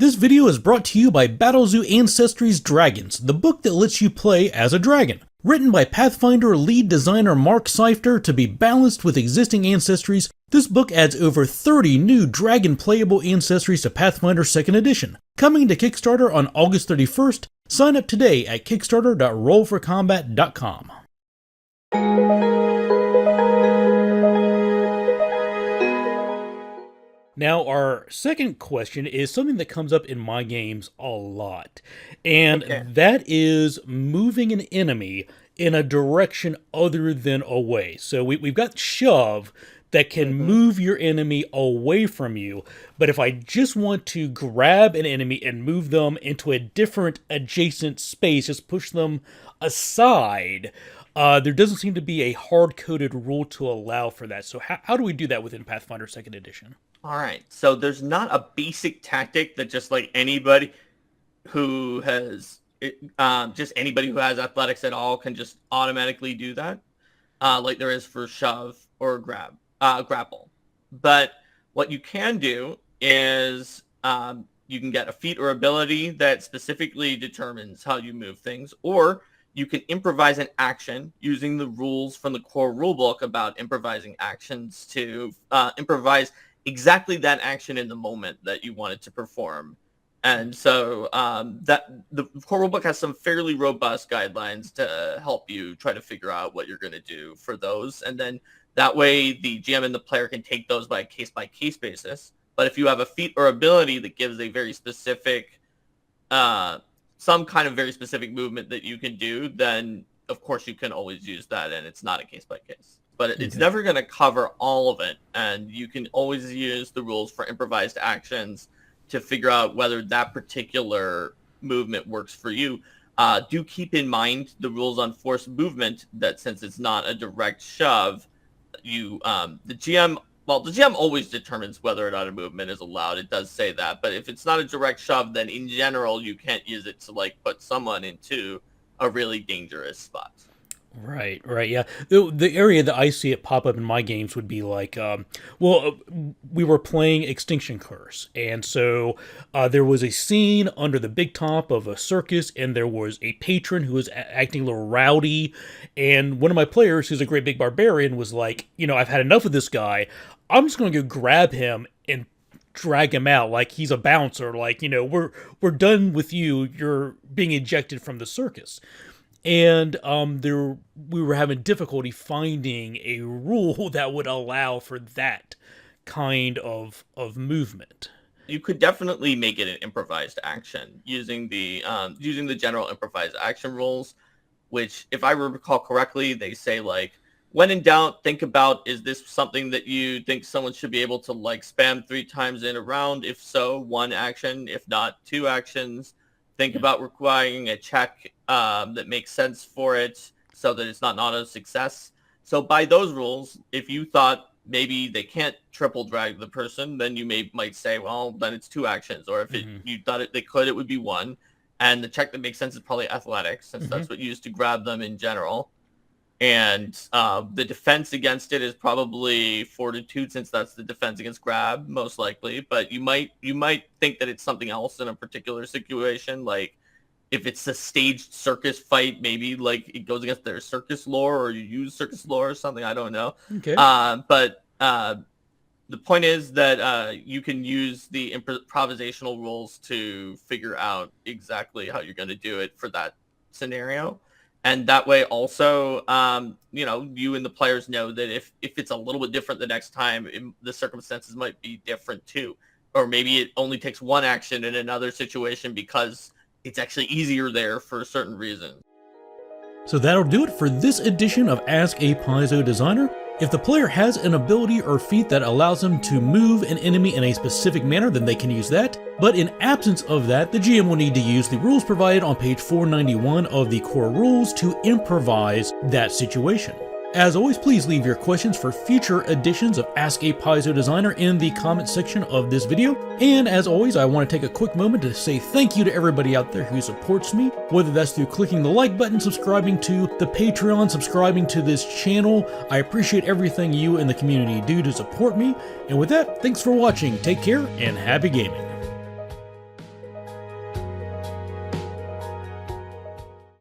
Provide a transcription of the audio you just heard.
This video is brought to you by Battlezoo Ancestry's Dragons, the book that lets you play as a dragon. Written by Pathfinder lead designer Mark Seifter to be balanced with existing ancestries, this book adds over 30 new dragon playable ancestries to Pathfinder 2nd Edition. Coming to Kickstarter on August 31st, sign up today at kickstarter.rollforcombat.com. Now, our second question is something that comes up in my games a lot, and that is moving an enemy in a direction other than away. So we've got shove that can move your enemy away from you, but if I just want to grab an enemy and move them into a different adjacent space, just push them aside, there doesn't seem to be a hard-coded rule to allow for that. So how do we do that within Pathfinder 2nd Edition? All right, so there's not a basic tactic that just like anybody who has anybody who has athletics at all can just automatically do that, like there is for shove or grapple. But what you can do is you can get a feat or ability that specifically determines how you move things, or you can improvise an action using the rules from the core rulebook about improvising actions to improvise exactly that action in the moment that you wanted to perform. And so that the core rulebook has some fairly robust guidelines to help you try to figure out what you're going to do for those. And then that way the GM and the player can take those by case basis. But if you have a feat or ability that gives a very specific, some kind of very specific movement that you can do, then of course you can always use that, and it's not a case by case. But it's never going to cover all of it, and you can always use the rules for improvised actions to figure out whether that particular movement works for you. Do keep in mind the rules on forced movement, that since it's not a direct shove, the GM always determines whether or not a movement is allowed. It does say that, but if it's not a direct shove, then in general you can't use it to like put someone into a really dangerous spot. Right, yeah. The area that I see it pop up in my games would be like, we were playing Extinction Curse, and so there was a scene under the big top of a circus, and there was a patron who was acting a little rowdy, and one of my players, who's a great big barbarian, was like, I've had enough of this guy. I'm just going to go grab him and drag him out like he's a bouncer, like, we're done with you, you're being ejected from the circus. And we were having difficulty finding a rule that would allow for that kind of movement. You could definitely make it an improvised action using the general improvised action rules, which, if I recall correctly, they say like, when in doubt, think about, is this something that you think someone should be able to like spam 3 times in a round? If so, 1 action. If not, 2 actions. Think about requiring a check that makes sense for it so that it's not an auto success. So by those rules, if you thought maybe they can't triple drag the person, then you might say, well, then it's 2 actions. Or if you thought they could, it would be 1. And the check that makes sense is probably athletics, since that's what you use to grab them in general. And the defense against it is probably fortitude, since that's the defense against grab, most likely. But you might think that it's something else in a particular situation. Like if it's a staged circus fight, maybe like it goes against their circus lore, or you use circus lore or something. I don't know. Okay. But the point is that you can use the improvisational rules to figure out exactly how you're going to do it for that scenario. And that way also, you and the players know that if it's a little bit different the next time, the circumstances might be different too. Or maybe it only takes 1 action in another situation because it's actually easier there for a certain reason. So that'll do it for this edition of Ask a Paizo Designer. If the player has an ability or feat that allows them to move an enemy in a specific manner, then they can use that. But in absence of that, the GM will need to use the rules provided on page 491 of the core rules to improvise that situation. As always, please leave your questions for future editions of Ask a Paizo Designer in the comment section of this video. And as always, I want to take a quick moment to say thank you to everybody out there who supports me, whether that's through clicking the like button, subscribing to the Patreon, subscribing to this channel. I appreciate everything you and the community do to support me. And with that, thanks for watching, take care, and happy gaming.